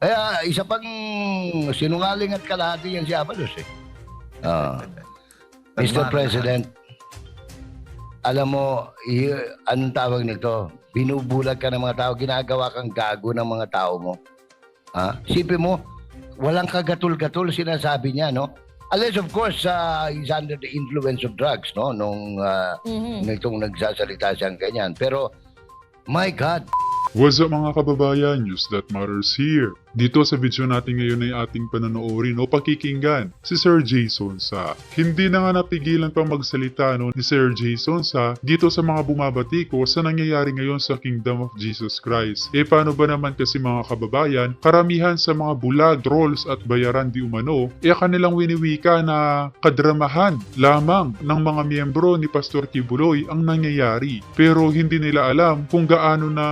Kaya isa pang sinungaling at kalahati yan si Abalos eh. Ah, Mr. President, alam mo, anong tawag nito? Binubulag ka ng mga tao, ginagawa kang gago ng mga tao mo. Sipin mo, walang kagatul-gatul sinasabi niya, no? Unless of course, he's under the influence of drugs, no? Nung nitong nagsasalita siyang ganyan. Pero, my God, What's up mga kababayan, News That Matters here. Dito sa video natin ngayon ay ating panonoorin o pakikinggan si Sir Jason Sa. Hindi na nga napigilan pang magsalita ni Sir Jason Sa dito sa mga bumabatiko sa nangyayari ngayon sa Kingdom of Jesus Christ. Paano ba naman kasi mga kababayan, karamihan sa mga bulag, trolls at bayaran di umano, kanilang winiwika na kadramahan lamang ng mga miyembro ni Pastor Kibuloy ang nangyayari. Pero hindi nila alam kung gaano na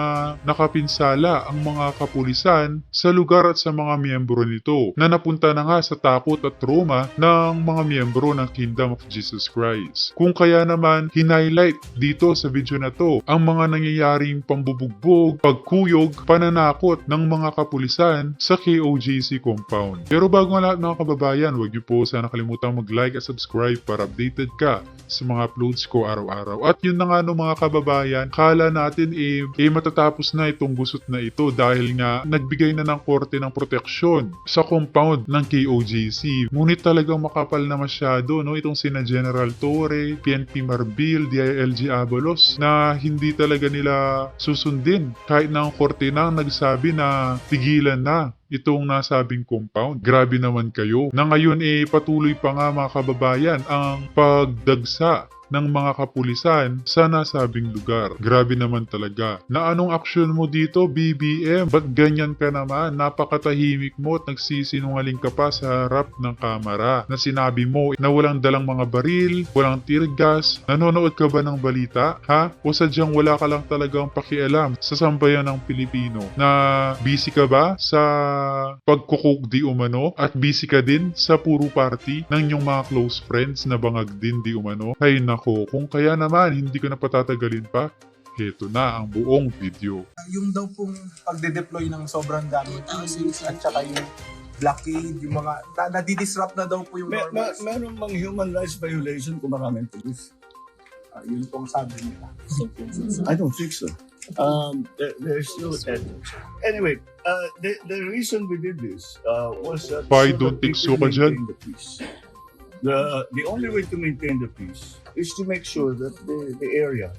nakapinsala ang mga kapulisan sa lugar at sa mga miyembro nito na napunta na nga sa takot at trauma ng mga miyembro ng Kingdom of Jesus Christ. Kung kaya naman hinighlight dito sa video na to ang mga nangyayaring pambubugbog, pagkuyog, pananakot ng mga kapulisan sa KOJC compound. Pero bago ang lahat mga kababayan, huwag niyo po sana kalimutang mag-like at subscribe para updated ka sa mga uploads ko araw-araw. At yun na nga mga kababayan, kala natin matatapos na itong gusot na ito dahil nga nagbigay na ng korte ng proteksyon sa compound ng KOJC. Ngunit talagang makapal na masyado itong sina General Torre, PNP Marbil, DILG Abalos na hindi talaga nila susundin kahit na ang korte na nagsabi na tigilan na itong nasabing compound. Grabe naman kayo. Na ngayon patuloy pa nga mga kababayan ang pagdagsa ng mga kapulisan sa nasabing lugar. Grabe naman talaga. Na anong aksyon mo dito, BBM? Ba't ganyan ka naman? Napakatahimik mo at nagsisinungaling ka pa sa harap ng kamera. Na sinabi mo na walang dalang mga baril, walang tear gas. Nanonood ka ba ng balita? Ha? O sadyang wala ka lang talagang pakialam sa sambayan ng Pilipino? Na busy ka ba sa pagkukuk di umano? At busy ka din sa puro party ng inyong mga close friends na bangag din di umano? Hay nako, kung kaya naman hindi ko na patatagalin pa, heto na ang buong video. Yung daw pong pagde-deploy ng sobrang daming police at saka yung blockade, yung mga nadidisrupt na daw po yung normal. Meron bang human rights violation kung maraming police? Yun pong sabi nila. I don't think so. There's no evidence. Anyway, the reason we did this was that Why so don't that think we so can ka dyan? maintain the peace. The only way to maintain the peace is to make sure that the area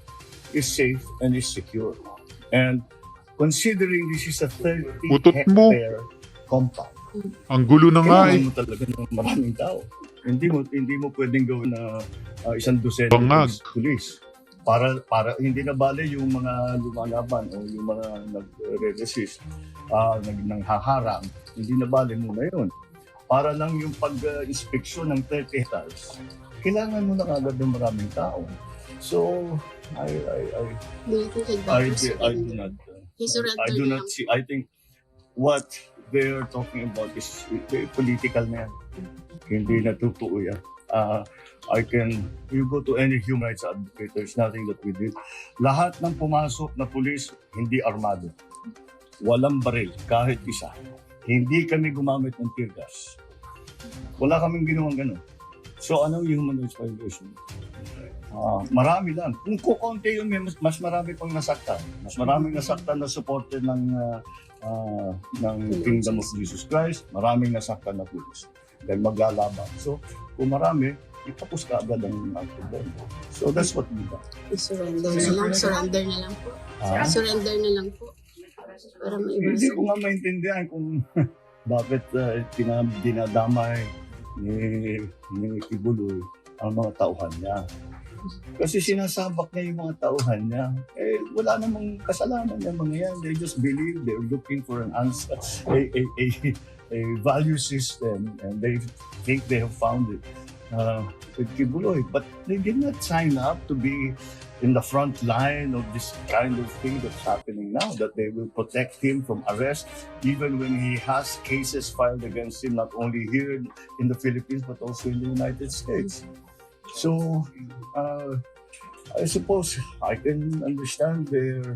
is safe and is secure. And considering this is a 30 Utot mo. hectare compound, Ang gulo na nga kailangan mo talaga ng maraming tao. Hindi mo pwedeng gawin na isang dosena Bangag. pulis. Para hindi na bale yung mga lumalaban o yung mga nagre-resist, nanghaharang, hindi na bale muna yun. Para lang yung pag-inspeksyon ng 30 hectares, kailangan mo na kagad ng maraming tao. So, I do not see. I think what they are talking about is political na yan. Hindi na totoo yan. You go to any human rights advocate, there's nothing that we did. Lahat ng pumasok na pulis, hindi armado. Walang baril, kahit isa. Hindi kami gumamit ng tear gas. Wala kaming ginawang ganun. So, anong human rights violation? Marami lang. Kung kukonti yun, mas marami pang nasaktan. Mas maraming nasaktan na supporter ng Kingdom of Jesus Christ. Maraming nasaktan na pulis. Dahil maglalaban. So, kung marami, itapos ka agad ang problema. So, that's what we do. Surrender na lang po. Surrender na lang po. Para Hindi maiwasan. ko nga maintindihan kung bakit dinadamay ni Kibuloy ang mga tauhan niya. Kasi sinasabak niya yung mga tauhan niya. Wala namang kasalanan yung mga yan. They just believe they're looking for an answer, a value system, and they think they have found it with Kibuloy. But they did not sign up to be in the front line of this kind of thing that's happening now, that they will protect him from arrest, even when he has cases filed against him, not only here in the Philippines, but also in the United States. So, I suppose I can understand their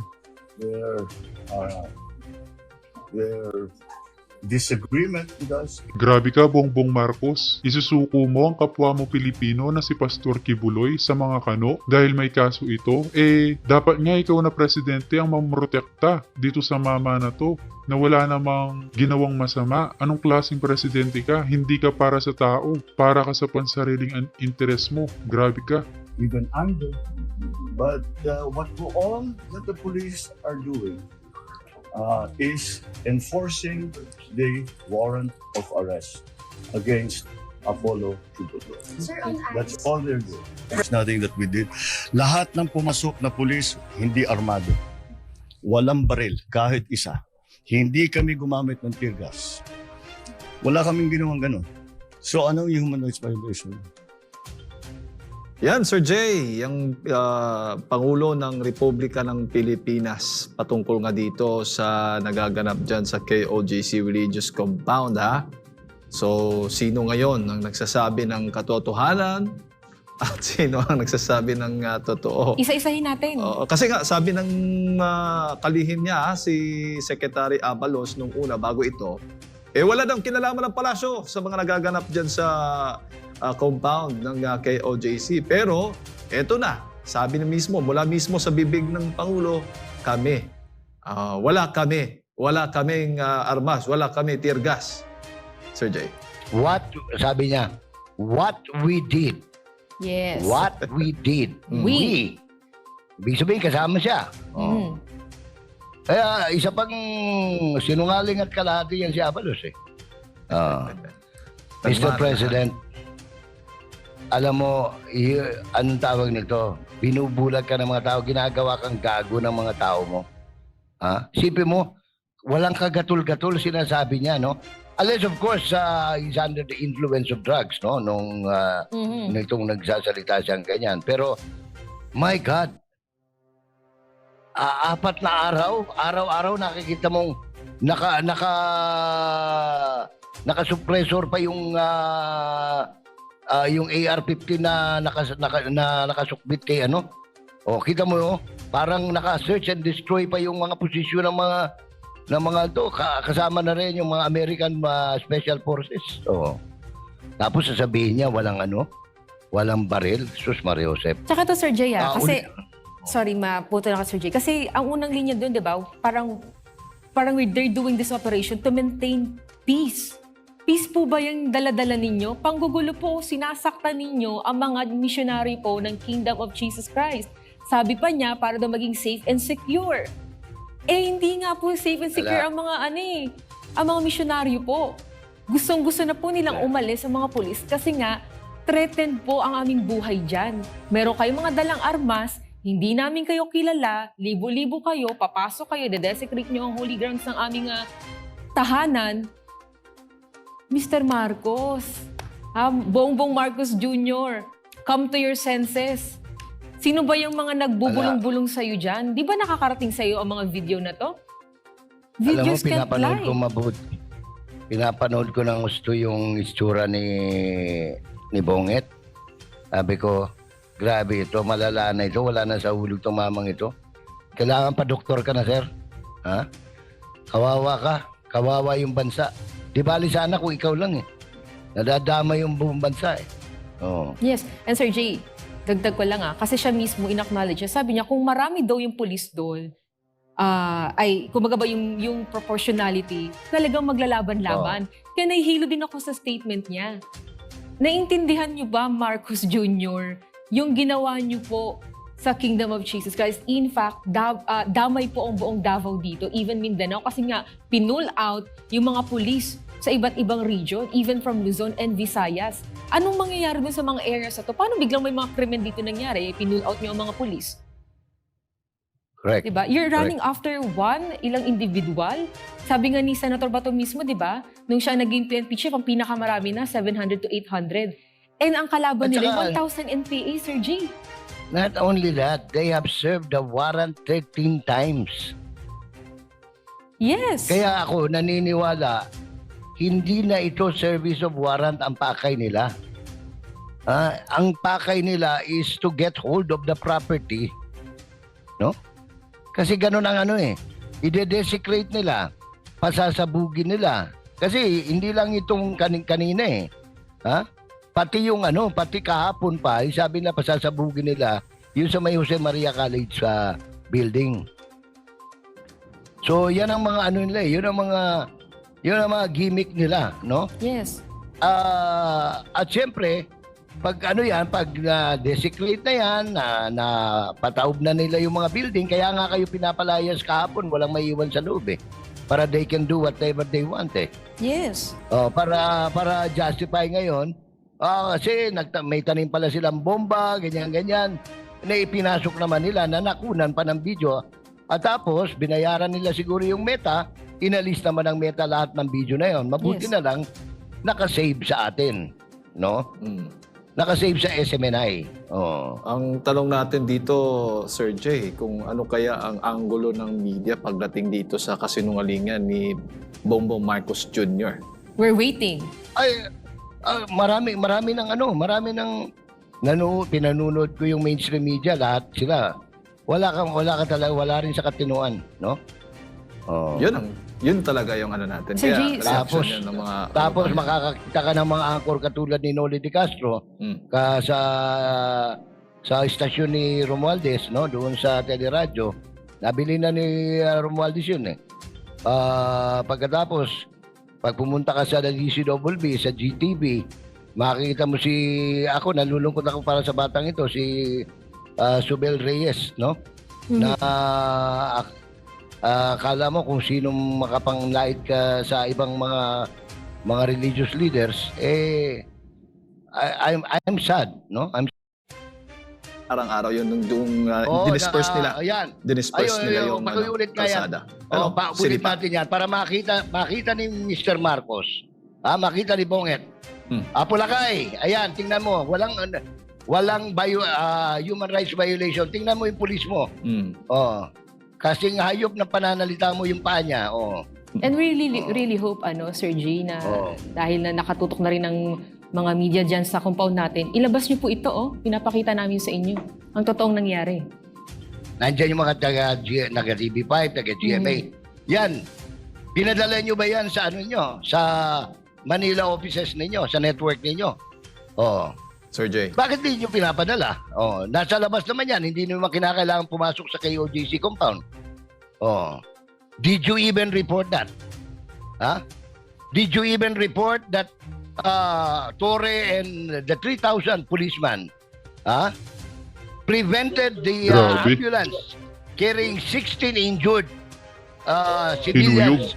disagreement with us. Grabe ka, Bongbong Marcos. Isusuko mo ang kapwa mo Pilipino na si Pastor Kibuloy sa mga kano dahil may kaso ito? Dapat nga ikaw na presidente ang mamrotekta dito sa mama na to na wala namang ginawang masama. Anong klaseng presidente ka? Hindi ka para sa tao. Para ka sa pansariling interes mo. Grabe ka. Even anger. But what all that the police are doing is enforcing the warrant of arrest against Apollo Kibuloy. Sir, on That's all they're doing. There's nothing that we did. Lahat ng pumasok na pulis, hindi armado. Walang baril, kahit isa. Hindi kami gumamit ng tear gas. Wala kaming ginawang ganun. So anong human rights violation? Yan, Sir Jay, yung Pangulo ng Republika ng Pilipinas patungkol nga dito sa nagaganap dyan sa KOJC Religious Compound, ha? So, sino ngayon ang nagsasabi ng katotohanan at sino ang nagsasabi ng totoo? Isa-isahin natin. Kasi nga, sabi ng kalihim niya, si Secretary Abalos nung una, bago ito, wala daw kinalaman ng palasyo sa mga nagaganap dyan sa compound ng KOJC. Pero, eto na, sabi na mismo, mula mismo sa bibig ng Pangulo, kami, wala kaming armas, wala kami tear gas. Sir Jay. Sabi niya, what we did. Yes. What we did. We. Ibig sabihin, kasama siya. Mhm. Kaya isa pang sinungaling at kalahati yan si Abalos eh. Mr. President, alam mo, anong tawag nito? Binubulag ka ng mga tao, ginagawa kang gago ng mga tao mo. Sipin mo, walang kagatul-gatul sinasabi niya, no? Unless of course, he's under the influence of drugs, no? Nung nitong nagsasalita siyang ganyan. Pero, my God, apat na araw-araw nakikita mong naka-suppressor pa yung AR-15 na nakasukbit kay ano. O kita mo parang naka-search and destroy pa yung mga posisyon ng mga to, kasama na rin yung mga American Special Forces. O. Tapos sasabihin niya walang baril. Sus Maria Josep. Tsaka to, Sir Jay, kasi, sorry, maputo lang ka, Sir Jay. Kasi ang unang linya doon, di ba, parang they're doing this operation to maintain peace. Peace po ba yung dala-dala ninyo? Panggugulo po, sinasaktan ninyo ang mga missionary po ng Kingdom of Jesus Christ. Sabi pa niya, para daw maging safe and secure. Hindi nga po safe and secure ang mga misyonaryo po. Gustong-gusto na po nilang umalis sa mga pulis kasi nga, threatened po ang aming buhay dyan. Meron kayong mga dalang armas, hindi namin kayo kilala, libo-libo kayo, papasok kayo, dedesecrate nyo ang holy grounds ng aming tahanan. Mr. Marcos, Bongbong Marcos Jr., come to your senses. Sino ba yung mga nagbubulong-bulong sa'yo dyan? Di ba nakakarating sa'yo ang mga video na to? Videos can't lie. Pinapanood ko ng gusto yung itsura ni Bonget. Sabi ko, grabe ito, malala na ito, wala na sa hulog itong mamang ito. Kailangan pa doktor ka na, sir. Kawawa ka, kawawa yung bansa. Di bali sana kung ikaw lang eh. Nadadama yung buong bansa eh. Yes, and Sir Jay, dagdag ko lang kasi siya mismo in-acknowledge niya. Sabi niya, kung marami daw yung police doon, kumbaga ba yung proportionality, talagang maglalaban-laban. Kaya nahihilo din ako sa statement niya. Naintindihan niyo ba, Marcos Jr., yung ginawa niyo po sa Kingdom of Jesus Christ? In fact, damay po ang buong Davao dito, even Mindanao, kasi nga, pinull out yung mga police sa iba't ibang region, even from Luzon and Visayas. Anong mangyayari dun sa mga areas na to? Paano biglang may mga krimen dito nangyari? Pinull out nyo ang mga police. Correct. Diba? You're running after ilang individual. Sabi nga ni Senator Bato mismo, diba? Nung siya naging PNP chief, ang pinakamarami na, 700 to 800. And ang kalaban nila, 1,000 NPA, Sir G. Not only that, they have served the warrant 13 times. Yes. Kaya ako naniniwala, hindi na ito service of warrant ang pakay nila. Ang pakay nila is to get hold of the property. No? Kasi ganun ang ide-desecrate nila, pasasabugin nila, Kasi hindi lang itong kanina eh. Ha? Pati yung pati kahapon pa, sabi na pasasabugin nila yung sa may Jose Maria College sa building. So yan ang mga nila eh, yun ang mga gimmick nila, no? Yes. At syempre, pag pag desecrate na yan, na pataob na nila yung mga building, kaya nga kayo pinapalayas kahapon, walang maiwan sa loob eh. Para they can do whatever they want eh. Yes. Para justify ngayon, kasi may tanim pala silang bomba, ganyan-ganyan, na ipinasok naman nila na nakunan pa ng video. At tapos, binayaran nila siguro yung Meta, inalis naman ng Meta lahat ng video na yon. Mabuti Yes. na lang, nakasave sa atin. No? Nakasave sa SMNI. Oh. Ang tanong natin dito, Sir Jay, kung ano kaya ang anggulo ng media pagdating dito sa kasinungalingan ni Bongbong Marcos Jr. We're waiting. Ay, marami ng pinanunod ko yung mainstream media, lahat sila. Wala rin sa katinuan, no? Oh. Yun talaga yung ano natin. Sir Kaya Jay, reaction yan ng mga... Tapos makakakita ka ng mga anchor katulad ni Noli De Castro sa istasyon ni Romualdez, no, doon sa teleradyo. Nabili na ni Romualdez yun eh. Pagkatapos, pag pumunta ka sa DCWB, sa GTV, makikita mo nalulungkot ako para sa batang ito, si Subel Reyes, no? Na akala mo kung sino makapanglait ka sa ibang mga religious leaders, I'm sad, no? Arang-araw yun nung dinisperse nila. Ayan. Dinisperse nila yung pakiulit nga yan. kalsada. Paulit natin yan para makita ni Mr. Marcos. Makita ni Bonget. Pulakay. Ayan, tingnan mo. Walang human rights violation. Tingnan mo yung pulis mo. Kasing hayop na pananalita mo yung paa niya. And we really hope, Sir G, na dahil na nakatutok na rin ng mga media dyan sa compound natin, ilabas niyo po ito, pinapakita namin sa inyo ang totoong nangyari. Nandiyan yung mga taga-TV5, taga-GMA. Yan. Pinadala nyo ba yan sa sa Manila offices ninyo, sa network ninyo? Sir Jay. Bakit hindi nyo pinapadala? Nasa labas naman yan. Hindi naman kinakailangan pumasok sa KOJC compound. Did you even report that? Did you even report that Torre and the 3,000 policemen prevented the ambulance carrying 16 injured civilians,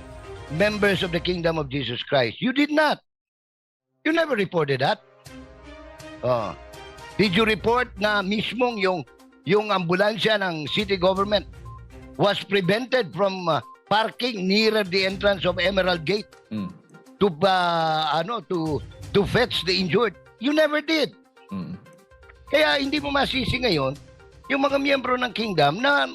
members of the Kingdom of Jesus Christ? You did not. You never reported that. Did you report na mismong yung ambulansya ng city government was prevented from parking near the entrance of Emerald Gate to fetch the injured? You never did. Kaya hindi mo masisi ngayon yung mga miyembro ng Kingdom na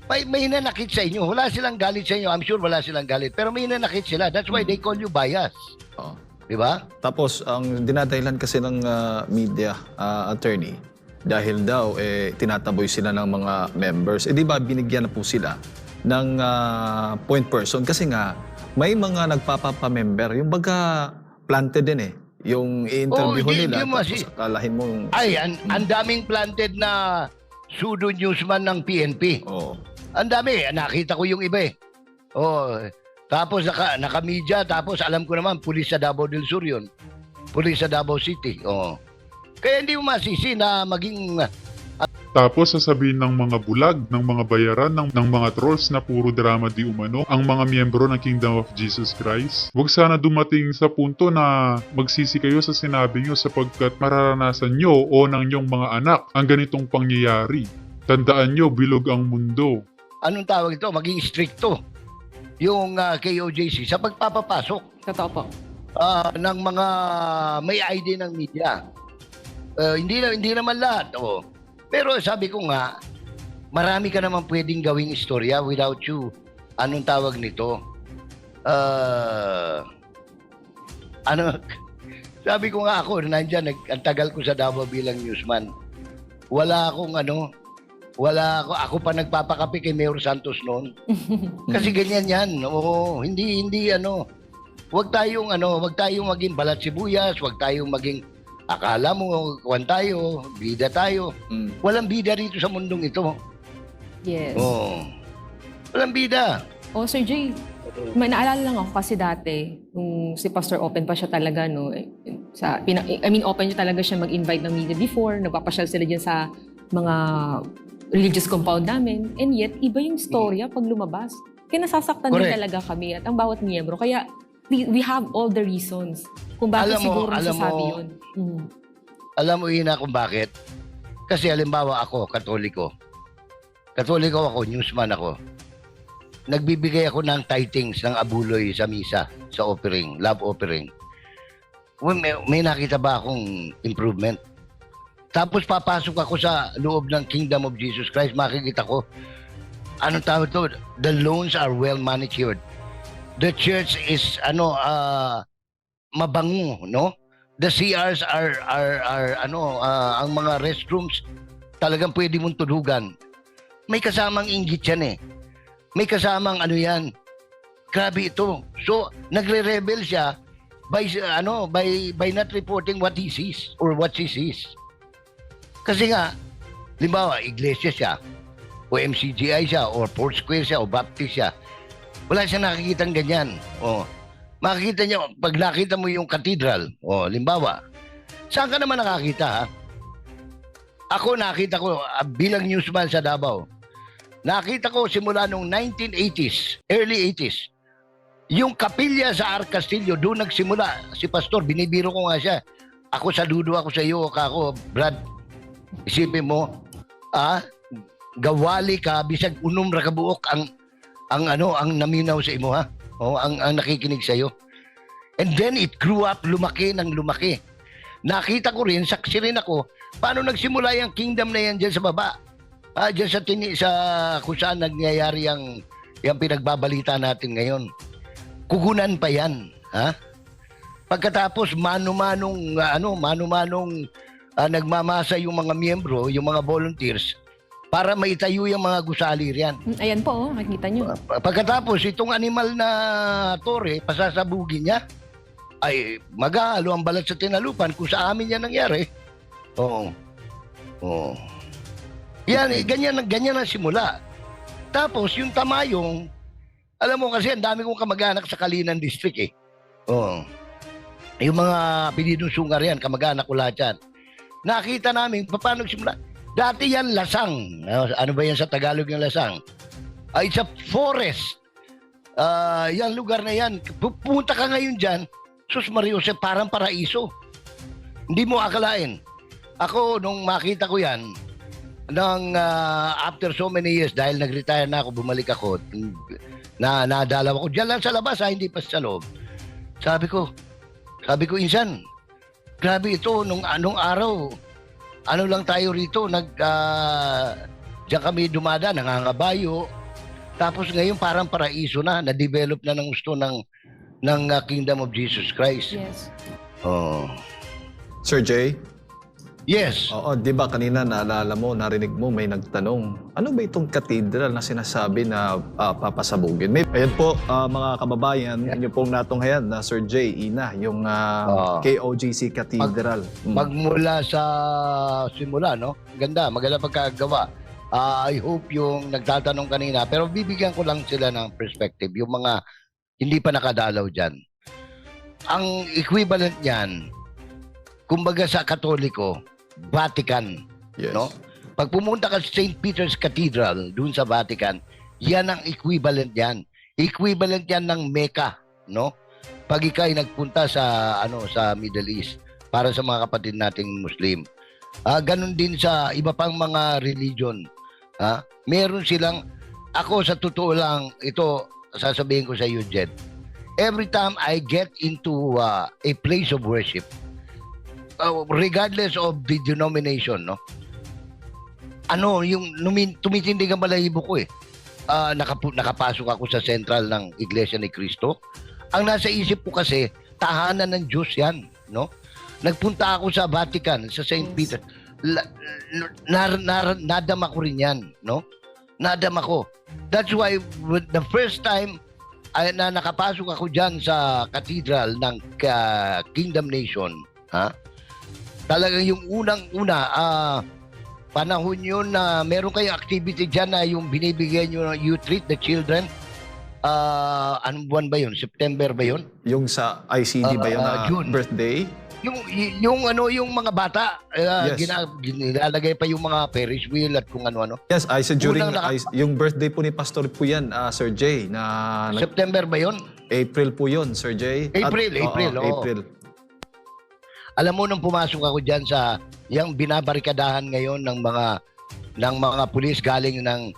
may nanakit sa inyo. Wala silang galit sa inyo. I'm sure wala silang galit. Pero may nanakit sila. That's why they call you bias. Diba? Tapos, ang dinadahilan kasi ng media attorney, dahil daw tinataboy sila ng mga members. Di ba binigyan na po sila ng point person? Kasi nga, may mga nagpapamember. Yung baga, planted din eh. Yung i-interview nila, tapos akalahin mo yung... Ay, ang daming planted na pseudo newsman ng PNP. Ang dami. Nakita ko yung iba eh. Tapos naka-media, tapos alam ko naman, pulis sa Davao del Sur yun. Pulis sa Davao City. Kaya hindi mo masisi na maging... Tapos sasabihin ng mga bulag, ng mga bayaran, ng mga trolls na puro drama di umano ang mga miyembro ng Kingdom of Jesus Christ. Huwag sana dumating sa punto na magsisi kayo sa sinabi nyo sapagkat mararanasan nyo o ng inyong mga anak ang ganitong pangyayari. Tandaan nyo, bilog ang mundo. Anong tawag ito? Maging stricto yung KOJC sa pagpapapasok. Totoo po. Ng mga may ID ng media. Hindi naman lahat. Pero sabi ko nga, marami ka naman pwedeng gawing istorya without you. Anong tawag nito? Sabi ko nga ako, nandyan, ang tagal ko sa Davao bilang newsman. Ako pa nagpapakape kay Mayor Santos noon. Kasi ganyan yan. Hindi Huwag tayong maging balat sibuyas, huwag tayong maging akala mo, kuwan tayo, bida tayo. Walang bida rito sa mundong ito. Yes. Oh. Walang bida. Oh, Sir Jay, may naalala lang ako kasi dati, nung si Pastor Open pa siya talaga, no, open niya talaga siya mag-invite ng media before, nagpapasyal sila dyan sa mga religious compound namin, and yet, iba yung storya pag lumabas. Kaya nasasaktan din Correct. talaga kami at ang bawat miyembro. Kaya, we have all the reasons kung bakit siguro nasasabi yun. Alam mo, Ina, kung bakit? Kasi halimbawa ako, Katoliko. Katoliko ako, newsman ako. Nagbibigay ako ng tithings ng abuloy sa misa, sa offering, love offering. May nakita ba akong improvement? Tapos papasok ako sa loob ng Kingdom of Jesus Christ, makikita ko, anong tawag to? The loans are well manicured. The church is, mabango, no? The CRs are ang mga restrooms, talagang pwede mong tulugan. May kasamang inggit yan eh. May kasamang yan. Grabe ito. So, nagre-rebel siya by not reporting what he sees or what she sees. Kasi nga, limbawa, iglesia siya, o MCGI siya, o Foursquare siya, o Baptist siya. Wala siya nakikitang ganyan. O, makikita niya, pag nakita mo yung cathedral, o, limbawa, saan ka naman nakakita, ha? Ako nakita ko, bilang newsman sa Davao, nakita ko simula nung 1980s, early 80s, yung kapilya sa Arc Castillo, doon nagsimula. Si Pastor, binibiro ko nga siya. Ako saludo ako sa iyo, ako, Brad. Isipin mo, gawali ka, bisag unom ra kabuok ang naminaw sa imo, ha? O, ang nakikinig sa iyo. And then it grew up, lumaki ng lumaki. Nakita ko rin, saksi rin ako, paano nagsimula yung kingdom na yan dyan sa baba. Diyan sa kung saan nangyayari yung pinagbabalita natin ngayon. Kugunan pa yan, ha? Pagkatapos mano-manong nagmamasa yung mga miyembro, yung mga volunteers para maitayo yung mga gusali riyan. Ayan po, nakikita nyo. Pagkatapos itong animal na tore, pasasabugin niya, ay maghahalo ang balat sa tinalupan kung sa amin yan nangyari. Oo. Yan, ganyan ang simula. Tapos, yung Tamayong, alam mo kasi, ang dami kong kamag-anak sa Kalinan District eh. Oo. Yung mga pinidong sungar yan, kamag-anak ko lahat yan. Nakita namin, paano simula? Dati yan, lasang. Ano ba yan sa Tagalog yung lasang? It's a forest. Yan lugar na yan. Pupunta ka ngayon dyan, sus Mariose, parang paraiso. Hindi mo akalain. Ako, nung makita ko yan, after so many years, dahil nag-retire na ako, bumalik ako, nadalaw ako, dyan lang sa labas, hindi pa sa loob. Sabi ko, insan, grabe ito, nung anong araw, ano lang tayo rito, dyan kami dumada, nangangabayo, tapos ngayon parang paraiso na-develop na ng gusto ng Kingdom of Jesus Christ. Yes. Oh. Sir Jay? Yes. Oo, di ba kanina naalala mo, narinig mo, may nagtanong, ano ba itong cathedral na sinasabi na papasabugin? Ayan po, mga kababayan, yun pong natunghayan na Sir Jay, Ina, yung KOJC Cathedral. Magmula sa simula, no? Maganda pagkagawa. I hope yung nagtatanong kanina, pero bibigyan ko lang sila ng perspective, yung mga hindi pa nakadalaw dyan. Ang equivalent niyan, kumbaga sa Katoliko, Vatican, Yes. no? Pag pumunta ka sa St. Peter's Cathedral, dun sa Vatican, yan ang equivalent yan. Equivalent yan ng Mecca, no? Pag ikay nagpunta sa Middle East para sa mga kapatid nating Muslim. Ganun din sa iba pang mga religion. Meron silang, ako sa totoo lang, ito sasabihin ko sa iyo, Jed. Every time I get into a place of worship, regardless of the denomination, no? Yung tumitindig ang balahibo ko eh. Nakapasok ako sa sentral ng Iglesia ni Cristo. Ang nasa isip ko kasi, tahanan ng Diyos yan, no? Nagpunta ako sa Vatican, sa St. Peter. Nadama ko rin yan, no? Nadama ko. That's why the first time na nakapasok ako dyan sa cathedral ng Kingdom Nation, talagang yung unang-una, panahon yun na meron kayong activity dyan na yung binibigyan nyo, you treat the children. Anong buwan ba yun? September ba yun? Yung sa ICD ba yun na June. birthday? Yung mga bata, Yes. nilalagay pa yung mga Ferris wheel at kung ano-ano. Yes, I said during Unang yung birthday po ni Pastor po yan, Sir Jay, na September ba yun? April po yun, Sir Jay. April, oo. April. Alam mo, nung pumasok ako dyan sa yung binabarikadahan ngayon ng mga pulis galing ng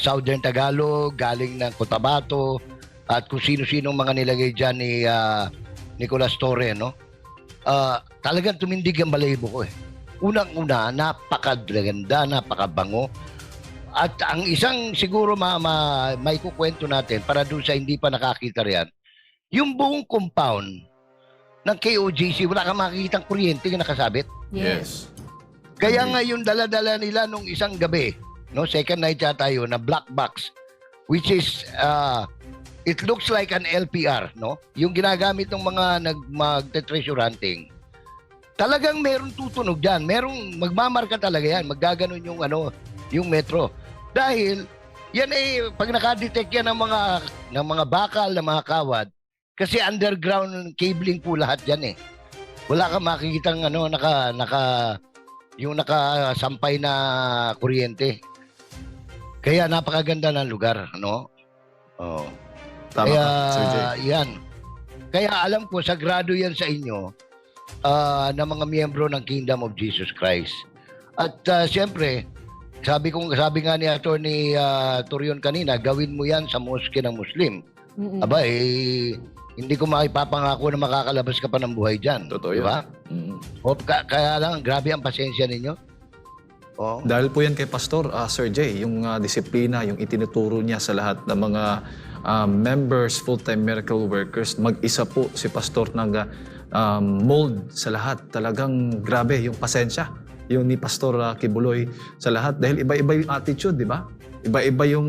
Southern Tagalog, galing ng Cotabato, at kung sino-sino mga nilagay dyan ni Nicolas Torre, no? Talagang tumindig ang balahibo ko eh. Unang-una, napakaganda, napakabango. At ang isang siguro may kukwento natin para doon sa hindi pa nakakita riyan, yung buong compound ng KOJC, wala kang makikitang kuryente na nakasabit. Yes. Kaya nga yung dala-dala nila nung isang gabi, no, second night yata yun, na black box, which is, it looks like an LPR, no? Yung ginagamit ng mga magte-treasure hunting. Talagang meron tutunog dyan. Merong magmamarka talaga yan. Maggaganon yung yung metro. Dahil yan pag nakadetect yan ng mga bakal, ng mga kawad, kasi underground cabling po lahat yan eh. Wala kang makikitang yung nakasampay na kuryente. Kaya napakaganda ng lugar, no? Oh. Tama Kaya ka, Sir Jay. yan. Kaya alam ko, sagrado yan sa inyo na mga miyembro ng Kingdom of Jesus Christ. At siyempre, sabi nga ni Attorney Torion kanina, gawin mo yan sa moske ng Muslim. Aba hindi ko makipapangako na makakalabas ka pa ng buhay dyan. Totoo di ba? Mm. Kaya lang, grabe ang pasensya ninyo. Oh. Dahil po yan kay Pastor, Sir Jay, yung disiplina, yung itinuturo niya sa lahat ng mga members, full-time miracle workers, mag-isa po si Pastor mold sa lahat. Talagang grabe yung pasensya, yung ni Pastor Kibuloy sa lahat. Dahil iba-iba yung attitude, di ba? Iba-iba yung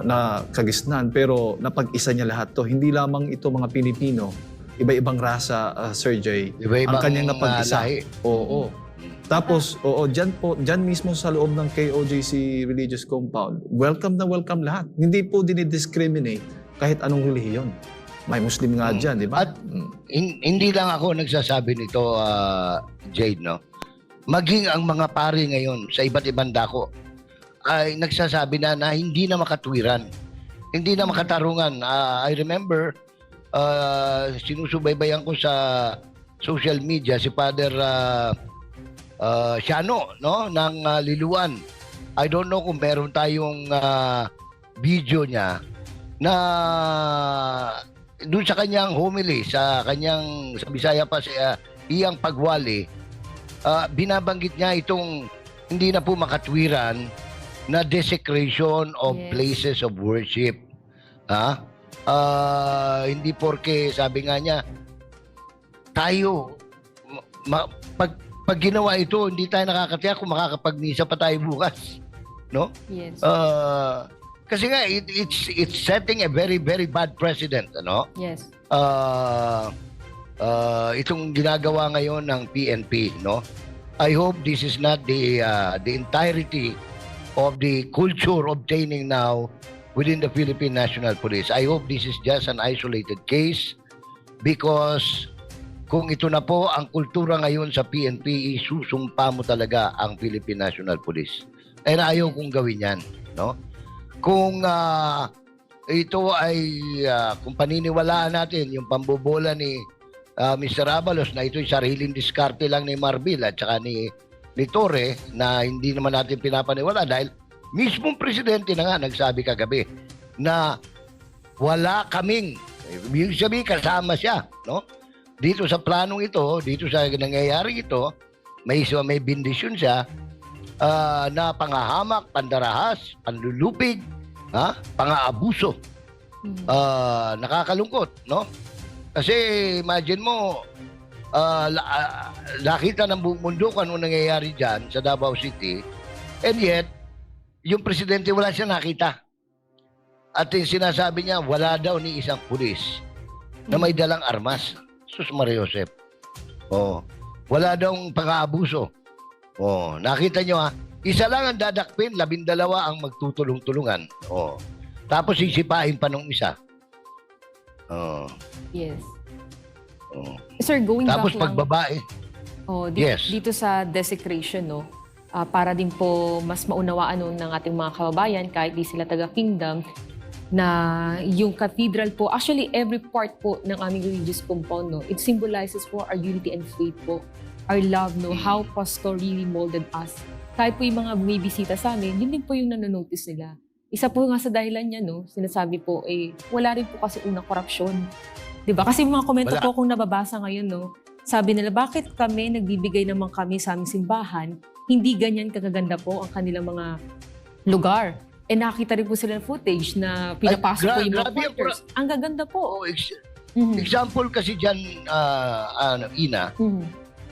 na kagisnan, pero napag-isa niya lahat to. Hindi lamang ito mga Pilipino, iba-ibang rasa, Sir Jay. Iba-ibang ang kanyang napag-isa. lahi. Oo. Tapos, dyan mismo sa loob ng KOJC Religious Compound, welcome na welcome lahat. Hindi po dinidiscriminate kahit anong relihiyon. May Muslim nga dyan, di ba? At hindi lang ako nagsasabi nito, Jade, no? Maging ang mga pari ngayon sa iba't ibang dako ay nagsasabi na hindi na makatwiran. Hindi na makatarungan. I remember, sinusubaybayan ko sa social media si Father Shano, no, ng Liluan. I don't know kung meron tayong video niya na doon sa kanyang homily, sa Bisaya pa sa iyang pagwali, binabanggit niya itong hindi na po makatwiran na desecration of places of worship. Hindi porke, sabi nga niya, tayo, pag ginawa ito, hindi tayo nakakatiyak kung makakapag-misa pa tayo bukas. No? Yes. Kasi nga, it's setting a very, very bad precedent. Ano? Yes. Itong ginagawa ngayon ng PNP, no? I hope this is not the entirety of the culture obtaining now within the Philippine National Police. I hope this is just an isolated case because kung ito na po ang kultura ngayon sa PNP, isusumpa mo talaga ang Philippine National Police. And ayaw kong gawin yan, no? Kung ito ay kung paniniwalaan natin yung pambobola ni Mr. Abalos na ito'y sariling diskarte lang ni Marbil at saka ni Torre na hindi naman natin pinapaniwala dahil mismong presidente na nga nagsabi kagabi na wala kaming, ibig sabihin kasama siya, no? Dito sa planong ito, dito sa nangyayari ito, may bindisyon siya na pangahamak, pandarahas, panlulupig, pang-aabuso. Nakakalungkot, no? Kasi imagine mo, nakita ng buong mundo kung ano nangyayari dyan sa Davao City, and yet, yung presidente wala siya nakita. At yung sinasabi niya, wala daw ni isang pulis na may dalang armas. Sus Maria Josep. Oh, wala daw pang-aabuso. Oh, nakita nyo ha, isa lang ang dadakpin, 12 ang magtutulong-tulungan. Oh. Tapos sisipain pa nung isa. Oh. Yes. Oh. Sir, going Tapos back lang. pagbabae. Yes. Dito sa desecration, no, para din po mas maunawaan no, ng ating mga kababayan, kahit di sila taga-kingdom, na yung cathedral po, actually every part po ng aming religious compound, no, it symbolizes po our unity and faith po, our love, no, how pastor really molded us. Kahit po yung mga bumibisita sa amin, yun din po yung nanonotice nila. Isa po nga sa dahilan niya, no, sinasabi po, wala rin po kasi unang korupsyon. Diba? Kasi mga komento Wala. po kung nababasa ngayon, no, sabi nila, bakit kami, nagbibigay naman kami sa aming simbahan, hindi ganyan kagaganda po ang kanilang mga lugar. Nakita rin po sila ng footage na pinapasok po yung mga grabe ang quarters. Ang gaganda po. Oh, Mhm. example kasi dyan, Ina, Mhm.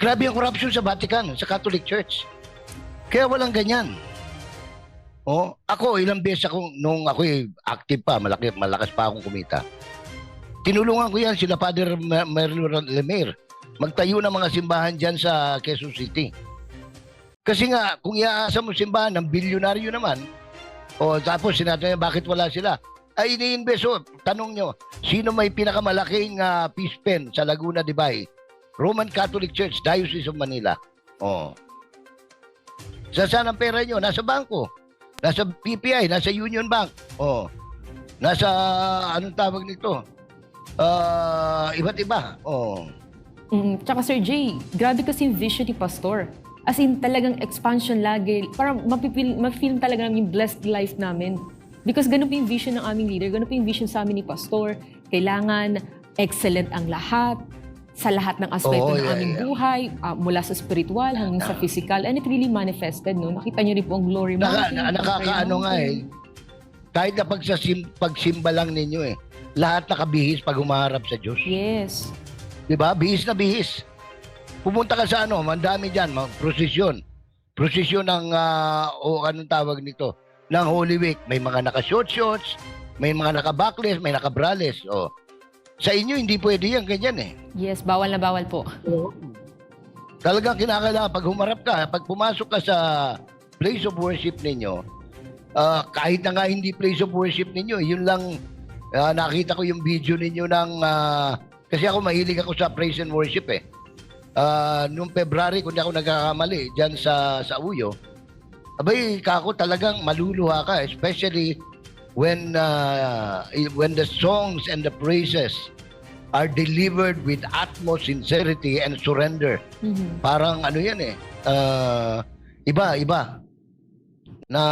grabe ang corruption sa Vatican, sa Catholic Church. Kaya walang ganyan. Oh, ako, ilang beses ako, nung ako active pa, malakas pa akong kumita. Tinulungan ko yan sila Father Merlo Lemire. Magtayo ng mga simbahan dyan sa Quezon City. Kasi nga, kung iaasa mo simbahan ng bilyonaryo naman, tapos sinabi niya, bakit wala sila? Ay, ini-invest. Tanong nyo, sino may pinakamalaking peace pen sa Laguna de Bay? Roman Catholic Church, Diocese of Manila. Oh. Saan ang pera nyo? Nasa bangko. Nasa PPI, nasa Union Bank. Oh. Nasa, anong tawag nito? Iba't iba. Oh. Tsaka Sir Jay, grabe kasi yung vision ni Pastor. As in, talagang expansion lagi. Parang ma-feel talaga namin yung blessed life namin. Because ganun po yung vision ng aming leader, ganun po yung vision sa amin ni Pastor. Kailangan excellent ang lahat, sa lahat ng aspeto ng aming buhay, mula sa spiritual hanggang sa physical. And it really manifested, no? Nakita niyo rin po ang glory mountain. Nakakaano nga kahit na pagsimba lang ninyo lahat nakabihis pag humaharap sa Diyos. Yes. Diba? Bihis na bihis. Pumunta ka sa mandami dyan, prosesyon. Prosesyon ng, anong tawag nito, ng Holy Week. May mga naka-shorts, may mga naka-backless, may naka-braless. Sa inyo, hindi pwede yan, ganyan Yes, bawal na bawal po. Talagang kinakailangan, pag humarap ka, pag pumasok ka sa place of worship ninyo, kahit na nga hindi place of worship ninyo, yun lang, nakita ko yung video ninyo ng, kasi ako mahilig ako sa praise and worship Noong February, kung di ako nagkakamali, dyan sa Uyo, abay, kako talagang maluluha ka, especially when the songs and the praises are delivered with utmost sincerity and surrender. Mhm. Parang ano yan iba na